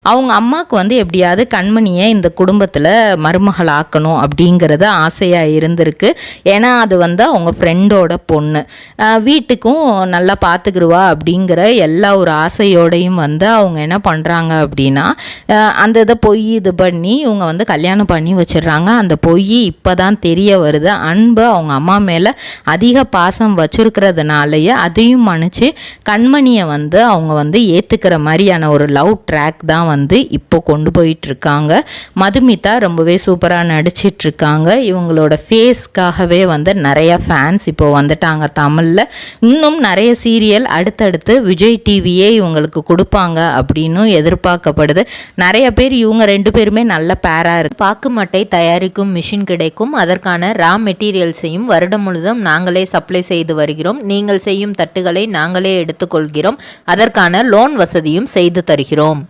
அவங்க அம்மாவுக்கு வந்து எப்படியாவது கண்மணியை இந்த குடும்பத்தில் மருமகள் ஆக்கணும் அப்படிங்கிறது ஆசையாக இருந்திருக்கு. ஏன்னா அது வந்து அவங்க ஃப்ரெண்டோட பொண்ணு, வீட்டுக்கும் நல்லா பார்த்துக்கிருவா அப்படிங்கிற எல்லா ஒரு ஆசையோடையும் வந்து அவங்க என்ன பண்ணுறாங்க அப்படின்னா அந்த இதை பொய் இது பண்ணி இவங்க வந்து கல்யாணம் பண்ணி வச்சிடுறாங்க. அந்த பொய் இப்போ தான் தெரிய வருது. அன்பு அவங்க அம்மா மேலே அதிக பாசம் வச்சுருக்கிறதுனாலயே அதையும் மன்னிச்சு கண்மணியை வந்து அவங்க வந்து ஏற்றுக்கிற மாதிரியான ஒரு லவ் ட்ராக் தான் வந்து இப்போ கொண்டு போயிட்டு இருக்காங்க. மதுமிதா ரொம்பவே சூப்பராக நடிச்சிட்டு இருக்காங்க. இவங்களோட ஃபேஸ்க்காகவே வந்து நிறைய ஃபேன்ஸ் இப்போ வந்துட்டாங்க தமிழில். இன்னும் நிறைய சீரியல் அடுத்தடுத்து விஜய் டிவியே இவங்களுக்கு கொடுப்பாங்க அப்படின்னு எதிர்பார்க்கப்படுது. நிறைய பேர் இவங்க ரெண்டு பேருமே நல்ல பேரா இருக்கு. பாக்கு மட்டை தயாரிக்கும் மிஷின் கிடைக்கும். அதற்கான ரா மெட்டீரியல்ஸையும் வருடம் முழுதும் நாங்களே சப்ளை செய்து வருகிறோம். நீங்கள் செய்யும் தட்டுகளை நாங்களே எடுத்துக்கொள்கிறோம். அதற்கான லோன் வசதியும் செய்து தருகிறோம்.